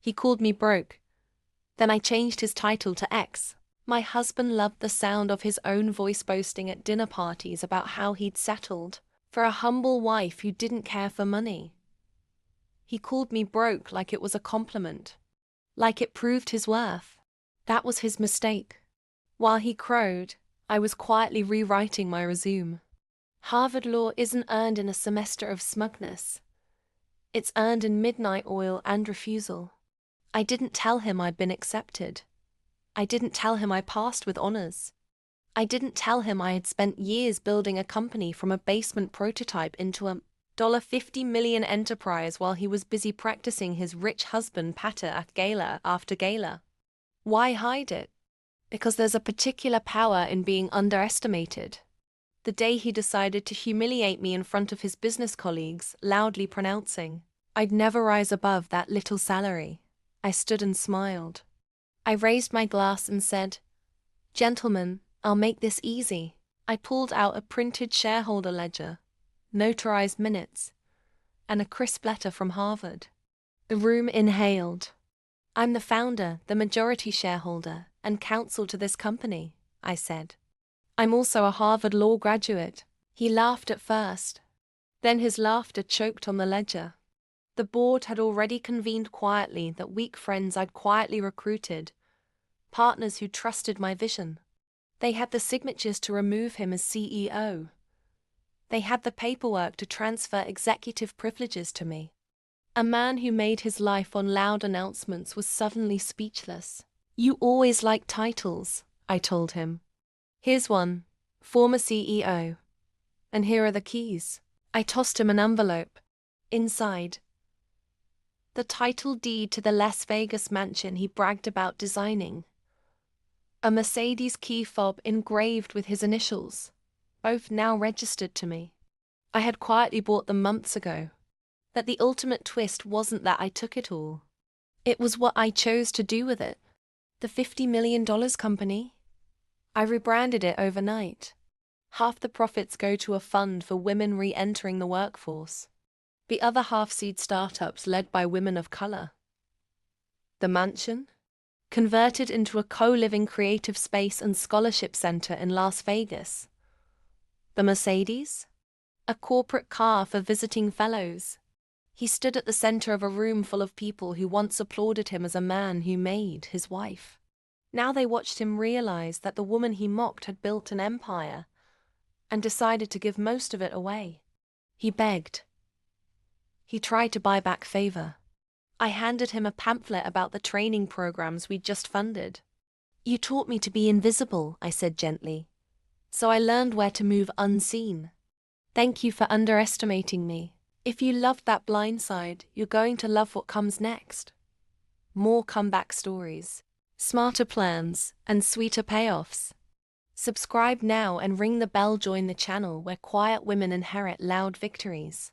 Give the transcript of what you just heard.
He called me broke. Then I changed his title to X. My husband loved the sound of his own voice boasting at dinner parties about how he'd settled for a humble wife who didn't care for money. He called me broke like it was a compliment, like it proved his worth. That was his mistake. While he crowed, I was quietly rewriting my resume. Harvard law isn't earned in a semester of smugness. It's earned in midnight oil and refusal. I didn't tell him I'd been accepted. I didn't tell him I passed with honors. I didn't tell him I had spent years building a company from a basement prototype into a $50 million enterprise while he was busy practicing his rich husband patter at gala after gala. Why hide it? Because there's a particular power in being underestimated. The day he decided to humiliate me in front of his business colleagues, loudly pronouncing, "I'd never rise above that little salary," I stood and smiled. I raised my glass and said, "Gentlemen, I'll make this easy." I pulled out a printed shareholder ledger, notarized minutes, and a crisp letter from Harvard. The room inhaled. "I'm the founder, the majority shareholder, and counsel to this company," I said. "I'm also a Harvard law graduate." He laughed at first. Then his laughter choked on the ledger. The board had already convened quietly, that weak friends I'd quietly recruited, partners who trusted my vision. They had the signatures to remove him as CEO. They had the paperwork to transfer executive privileges to me. A man who made his life on loud announcements was suddenly speechless. "You always like titles," I told him. "Here's one, former CEO. And here are the keys." I tossed him an envelope. Inside, the title deed to the Las Vegas mansion he bragged about designing. A Mercedes key fob engraved with his initials, both now registered to me. I had quietly bought them months ago. That the ultimate twist wasn't that I took it all. It was what I chose to do with it. The $50 million company? I rebranded it overnight. Half the profits go to a fund for women re-entering the workforce. The other half seed startups led by women of color. The mansion? Converted into a co-living creative space and scholarship center in Las Vegas. The Mercedes? A corporate car for visiting fellows. He stood at the center of a room full of people who once applauded him as a man who made his wife. Now they watched him realize that the woman he mocked had built an empire and decided to give most of it away. He begged. He tried to buy back favor. I handed him a pamphlet about the training programs we'd just funded. "You taught me to be invisible," I said gently. "So I learned where to move unseen. Thank you for underestimating me. If you loved that blind side, you're going to love what comes next. More comeback stories, smarter plans, and sweeter payoffs. Subscribe now and ring the bell. Join the channel where quiet women inherit loud victories."